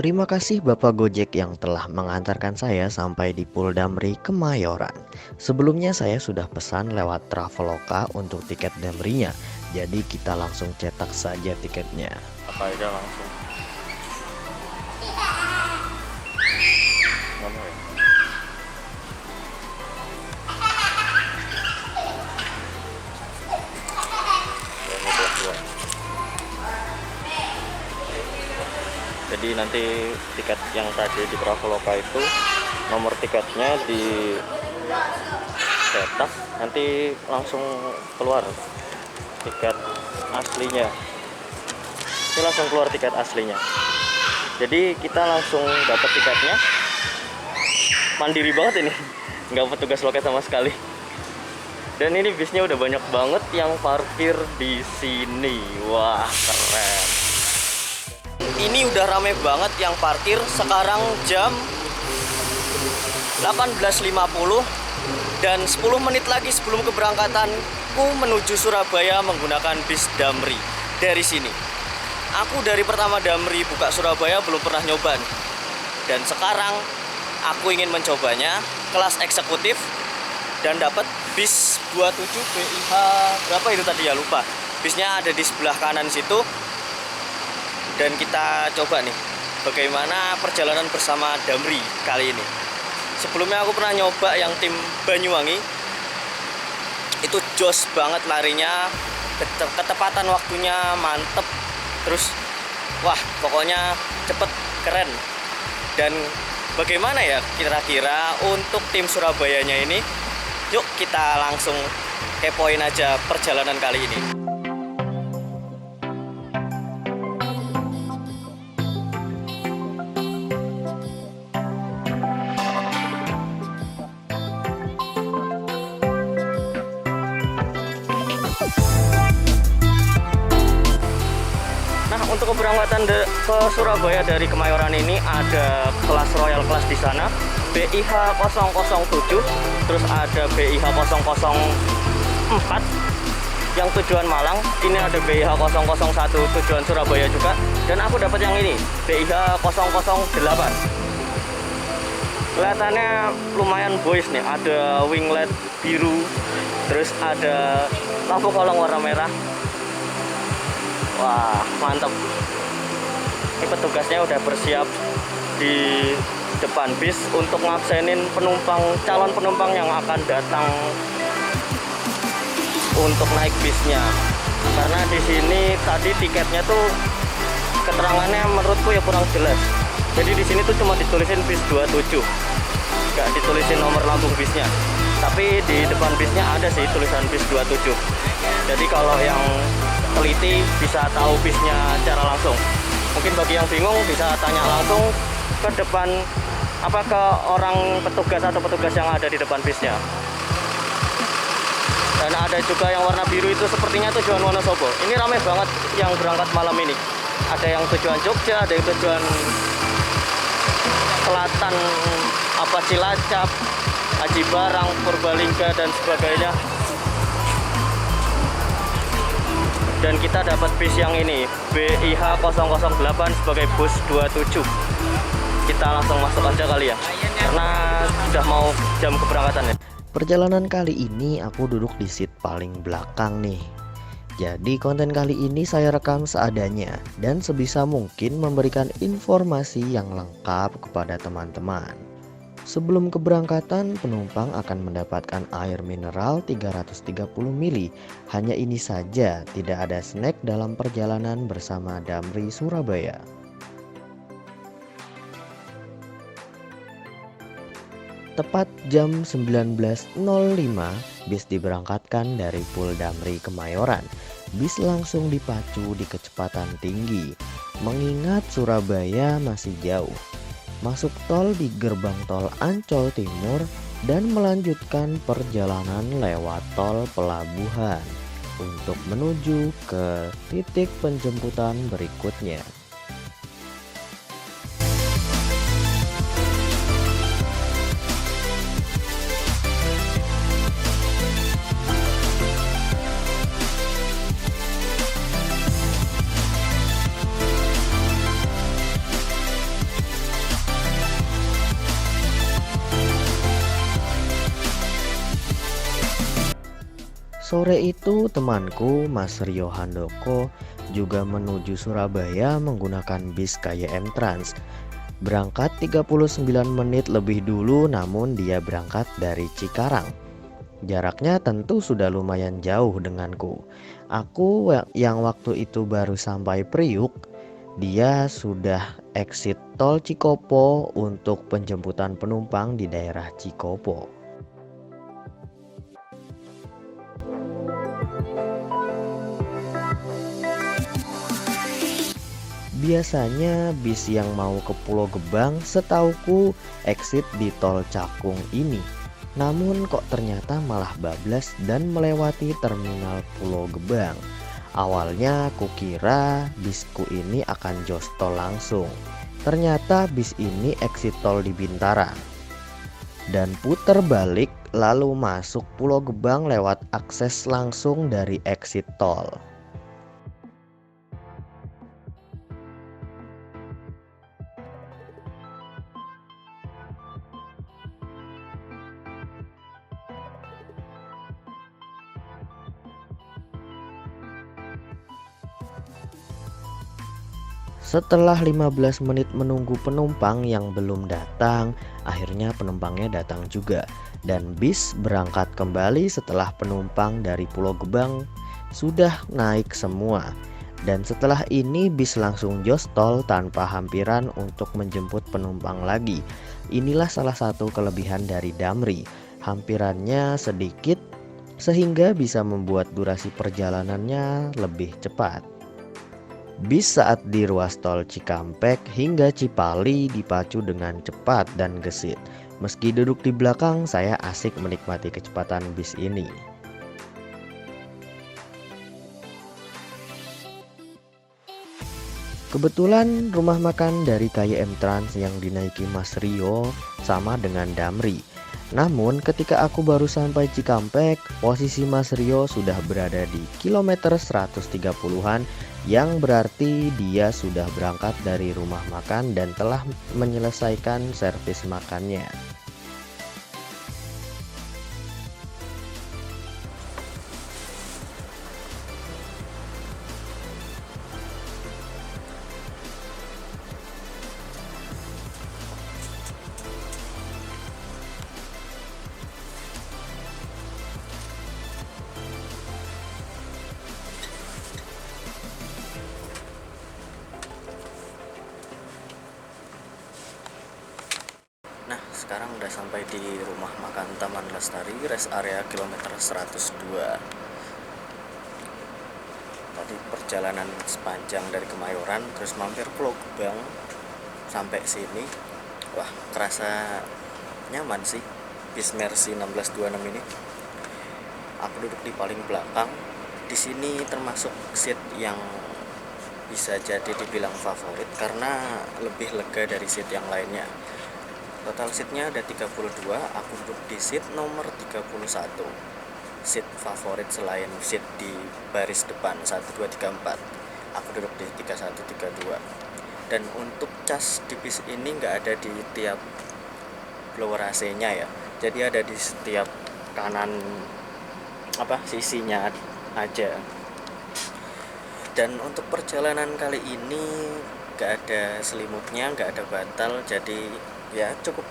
Terima kasih Bapak Gojek yang telah mengantarkan saya sampai di Pul Damri Kemayoran. Sebelumnya saya sudah pesan lewat Traveloka untuk tiket Damrinya. Jadi kita langsung cetak saja tiketnya. Apa aja langsung. Mana ya? Ini dua. Jadi nanti tiket yang tadi di Traveloka itu nomor tiketnya di cetak, nanti langsung keluar tiket aslinya. Ini langsung keluar tiket aslinya. Jadi kita langsung dapat tiketnya. Mandiri banget ini, nggak petugas loket sama sekali. Dan ini bisnya udah banyak banget yang parkir di sini. Wah, keren. Ini udah rame banget yang parkir. Sekarang jam 18.50 dan 10 menit lagi sebelum keberangkatanku menuju Surabaya menggunakan bis Damri dari sini. Aku dari pertama Damri buka Surabaya belum pernah nyoba nih. Dan sekarang aku ingin mencobanya kelas eksekutif dan dapat bis 27 BIH berapa itu tadi ya, lupa. Bisnya ada di sebelah kanan situ. Dan kita coba nih bagaimana perjalanan bersama Damri kali ini. Sebelumnya aku pernah nyoba yang tim Banyuwangi. Itu jos banget larinya, ketepatan waktunya mantep. Terus wah, pokoknya cepet, keren. Dan bagaimana ya kira-kira untuk tim Surabayanya ini? Yuk kita langsung kepoin aja perjalanan kali ini. Nah, untuk keberangkatan ke Surabaya dari Kemayoran ini ada kelas Royal Class di sana, BIH 007, terus ada BIH 004 yang tujuan Malang, ini ada BIH 001 tujuan Surabaya juga, dan aku dapat yang ini, BIH 008. Kelihatannya lumayan boys nih, ada winglet biru, terus ada lampu kolong warna merah. Wah, mantap. Ini petugasnya udah bersiap di depan bis untuk ngabsenin calon penumpang yang akan datang untuk naik bisnya. Karena di sini tadi tiketnya tuh keterangannya menurutku ya kurang jelas. Jadi di sini tuh cuma ditulisin bis 27, nggak ditulisin nomor lambung bisnya. Tapi di depan bisnya ada sih tulisan bis 27. Jadi kalau yang teliti bisa tahu bisnya secara langsung. Mungkin bagi yang bingung bisa tanya langsung ke depan, ke orang petugas atau petugas yang ada di depan bisnya. Dan ada juga yang warna biru itu sepertinya tujuan Wonosobo. Ini ramai banget yang berangkat malam ini. Ada yang tujuan Jogja, ada yang tujuan Selatan, Cilacap, Aji Barang, Purbalingga dan sebagainya. Dan kita dapat bis yang ini, BIH 008 sebagai bus 27. Kita langsung masuk aja kali ya, karena sudah mau jam keberangkatan ya. Perjalanan kali ini aku duduk di seat paling belakang nih. Jadi konten kali ini saya rekam seadanya dan sebisa mungkin memberikan informasi yang lengkap kepada teman-teman. Sebelum keberangkatan, penumpang akan mendapatkan air mineral 330 ml. Hanya ini saja, tidak ada snack dalam perjalanan bersama Damri Surabaya. Tepat jam 19.05, bis diberangkatkan dari Pul Damri Kemayoran. Bis langsung dipacu di kecepatan tinggi, mengingat Surabaya masih jauh. Masuk tol di gerbang tol Ancol Timur dan melanjutkan perjalanan lewat tol Pelabuhan untuk menuju ke titik penjemputan berikutnya. Sore itu temanku Mas Rio Handoko juga menuju Surabaya menggunakan bis KYM Trans. Berangkat 39 menit lebih dulu, namun dia berangkat dari Cikarang. Jaraknya tentu sudah lumayan jauh denganku. Aku yang waktu itu baru sampai Priuk, dia sudah exit tol Cikopo untuk penjemputan penumpang di daerah Cikopo. Biasanya bis yang mau ke Pulau Gebang setauku exit di tol Cakung ini. Namun kok ternyata malah bablas dan melewati terminal Pulau Gebang. Awalnya kukira bisku ini akan jos tol langsung. Ternyata bis ini exit tol di Bintara dan puter balik lalu masuk Pulau Gebang lewat akses langsung dari exit tol. Setelah 15 menit menunggu penumpang yang belum datang, akhirnya penumpangnya datang juga. Dan bis berangkat kembali setelah penumpang dari Pulau Gebang sudah naik semua. Dan setelah ini bis langsung jos tol tanpa hampiran untuk menjemput penumpang lagi. Inilah salah satu kelebihan dari Damri. Hampirannya sedikit sehingga bisa membuat durasi perjalanannya lebih cepat. Bis saat di ruas tol Cikampek hingga Cipali dipacu dengan cepat dan gesit. Meski duduk di belakang, saya asik menikmati kecepatan bis ini. Kebetulan rumah makan dari KYM Trans yang dinaiki Mas Rio sama dengan Damri. Namun ketika aku baru sampai Cikampek, posisi Mas Rio sudah berada di kilometer 130-an, yang berarti dia sudah berangkat dari rumah makan dan telah menyelesaikan servis makannya. Nah, sekarang udah sampai di rumah makan Taman Lestari, rest area kilometer 102. Tadi perjalanan sepanjang dari Kemayoran, terus mampir Pulau Gebang sampai sini. Wah, kerasa nyaman sih bis Mercy 1626 ini. Aku duduk di paling belakang. Di sini termasuk seat yang bisa jadi dibilang favorit karena lebih lega dari seat yang lainnya. Total seatnya ada 32, aku duduk di seat nomor 31. Seat favorit selain seat di baris depan 1, 2, 3, 4. Aku duduk di 31, 32. Dan untuk cas di bis ini nggak ada di tiap blower AC-nya ya. Jadi ada di setiap kanan sisinya aja. Dan untuk perjalanan kali ini nggak ada selimutnya, nggak ada bantal, jadi ya cukup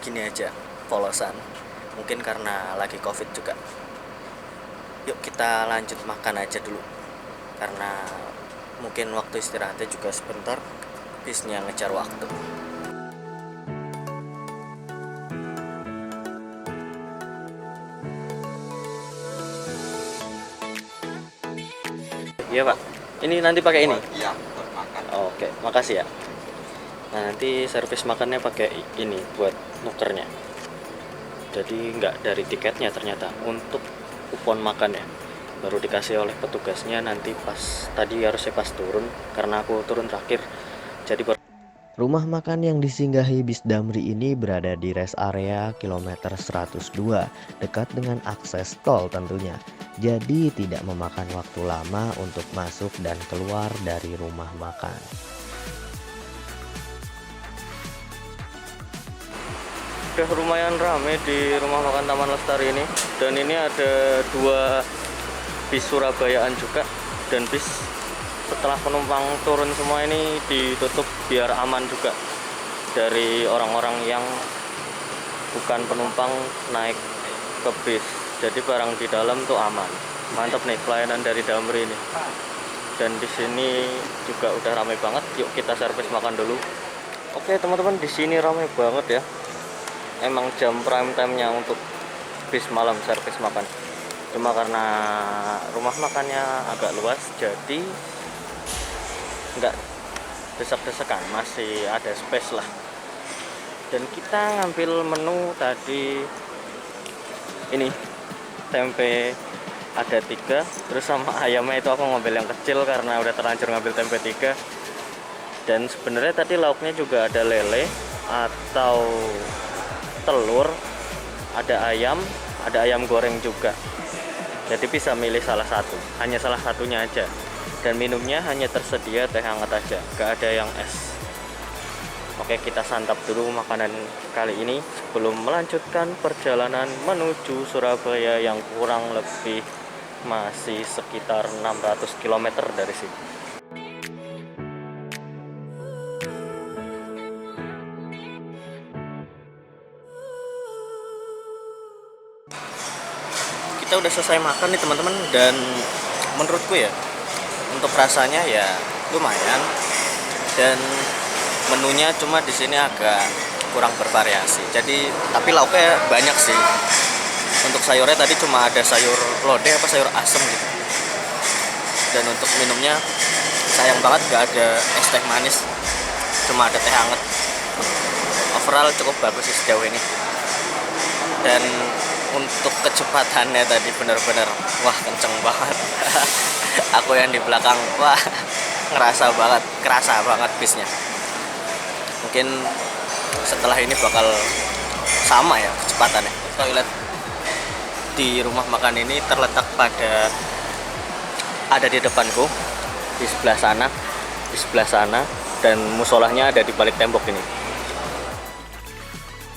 gini aja, polosan. Mungkin karena lagi covid juga. Yuk kita lanjut makan aja dulu, karena mungkin waktu istirahatnya juga sebentar, bisnya ngejar waktu. Iya Pak, ini nanti pakai ini? Iya, buat makan. Oke, makasih ya. Nah, nanti servis makannya pakai ini buat nukernya. Jadi nggak dari tiketnya ternyata, untuk kupon makannya. Baru dikasih oleh petugasnya nanti pas, tadi harusnya pas turun, karena aku turun terakhir. Jadi Rumah makan yang disinggahi bis Damri ini berada di rest area kilometer 102, dekat dengan akses tol tentunya. Jadi tidak memakan waktu lama untuk masuk dan keluar dari rumah makan. udah lumayan rame di rumah makan Taman Lestari ini, dan ini ada dua bis Surabayaan juga, dan bis setelah penumpang turun semua ini ditutup biar aman juga dari orang-orang yang bukan penumpang naik ke bis. Jadi barang di dalam tuh aman. Mantap nih pelayanan dari Damri ini. Dan di sini juga udah ramai banget. Yuk kita servis makan dulu. Oke teman-teman, di sini ramai banget ya. Emang jam prime time-nya untuk bis malam servis makan. Cuma karena rumah makannya agak luas, jadi nggak desek-desekan, masih ada space lah. Dan kita ngambil menu tadi ini tempe ada 3, terus sama ayamnya itu aku ngambil yang kecil karena udah terlanjur ngambil tempe 3. Dan sebenarnya tadi lauknya juga ada lele atau telur, ada ayam goreng juga. Jadi bisa milih salah satu, hanya salah satunya aja. Dan minumnya hanya tersedia teh hangat aja, gak ada yang es. Oke, kita santap dulu makanan kali ini sebelum melanjutkan perjalanan menuju Surabaya yang kurang lebih masih sekitar 600 km dari sini. Kita udah selesai makan nih teman-teman, dan menurutku ya untuk rasanya ya lumayan, dan menunya cuma di sini agak kurang bervariasi. Jadi tapi lauknya banyak sih. Untuk sayurnya tadi cuma ada sayur lodeh apa sayur asem gitu. Dan untuk minumnya sayang banget gak ada es teh manis, cuma ada teh hangat. Overall cukup bagus sih sejauh ini. Dan untuk kecepatannya tadi bener-bener wah kenceng banget. Aku yang di belakang wah kerasa banget bisnya. Mungkin setelah ini bakal sama ya kecepatannya. Toilet di rumah makan ini terletak ada di depanku, di sebelah sana, dan musolahnya ada di balik tembok ini.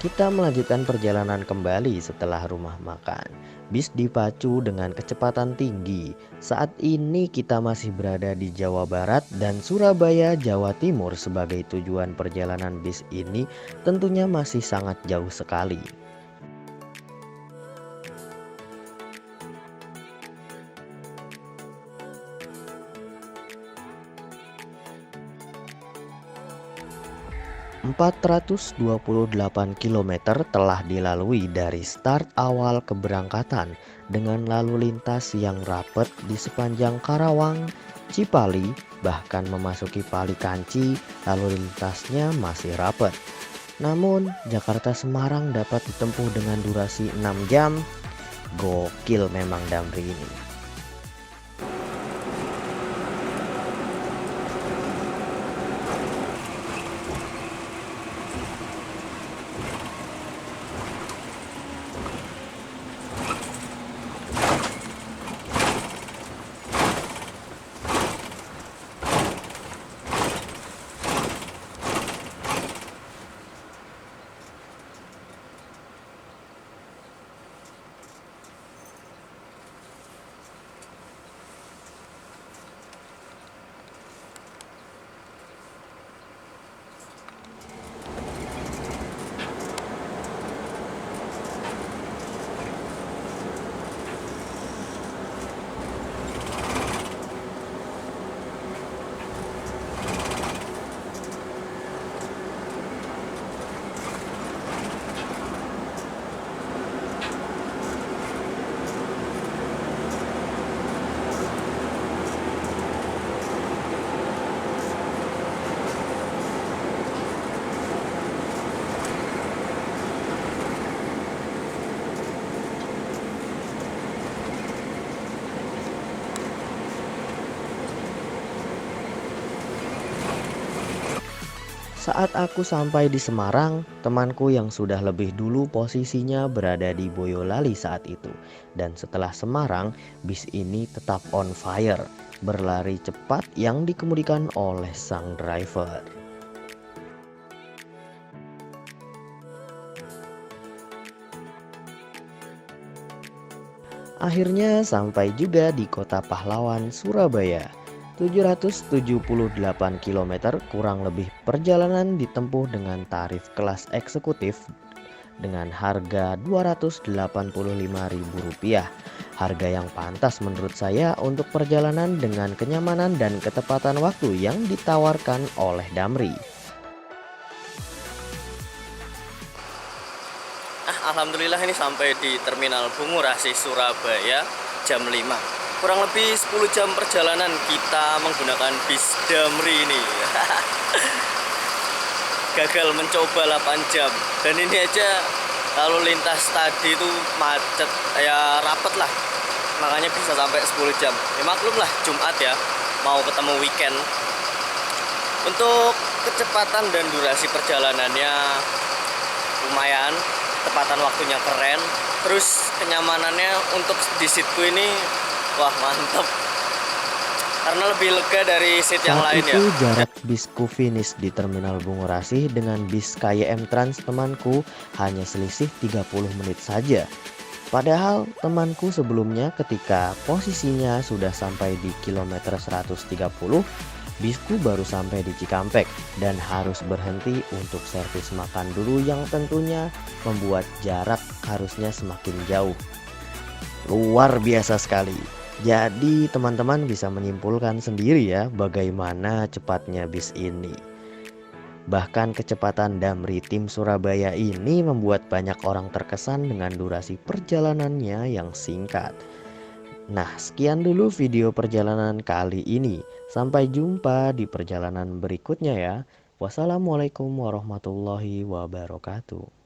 Kita melanjutkan perjalanan kembali setelah rumah makan. Bis dipacu dengan kecepatan tinggi. Saat ini kita masih berada di Jawa Barat dan Surabaya, Jawa Timur sebagai tujuan perjalanan bis ini tentunya masih sangat jauh sekali. ...428 km telah dilalui dari start awal keberangkatan dengan lalu lintas yang rapet di sepanjang Karawang, Cipali, bahkan memasuki Palikanci, lalu lintasnya masih rapet. Namun Jakarta Semarang dapat ditempuh dengan durasi 6 jam. Gokil memang Damri ini. Saat aku sampai di Semarang, temanku yang sudah lebih dulu posisinya berada di Boyolali saat itu. Dan setelah Semarang, bis ini tetap on fire, berlari cepat yang dikemudikan oleh sang driver. Akhirnya sampai juga di Kota Pahlawan, Surabaya. 778 km kurang lebih perjalanan ditempuh dengan tarif kelas eksekutif dengan harga Rp285.000. Harga yang pantas menurut saya untuk perjalanan dengan kenyamanan dan ketepatan waktu yang ditawarkan oleh Damri. Alhamdulillah ini sampai di Terminal Bungurasi Surabaya jam 5. Kurang lebih 10 jam perjalanan kita menggunakan bis Damri ini. Gagal mencoba 8 jam. Dan ini aja lalu lintas tadi itu macet, ya rapet lah. Makanya bisa sampai 10 jam. Ya maklum lah, Jumat ya, mau ketemu weekend. Untuk kecepatan dan durasi perjalanannya lumayan, tepatan waktunya keren, terus kenyamanannya untuk di seatku ini wah mantep, karena lebih lega dari seat yang lain ya. Saat itu jarak bisku finish di Terminal Bungurasi dengan bis KYM Trans temanku hanya selisih 30 menit saja. Padahal temanku sebelumnya ketika posisinya sudah sampai di kilometer 130, bisku baru sampai di Cikampek dan harus berhenti untuk servis makan dulu yang tentunya membuat jarak harusnya semakin jauh. Luar biasa sekali. Jadi teman-teman bisa menyimpulkan sendiri ya bagaimana cepatnya bis ini. Bahkan kecepatan Damri tim Surabaya ini membuat banyak orang terkesan dengan durasi perjalanannya yang singkat. Nah, sekian dulu video perjalanan kali ini. Sampai jumpa di perjalanan berikutnya ya. Wassalamualaikum warahmatullahi wabarakatuh.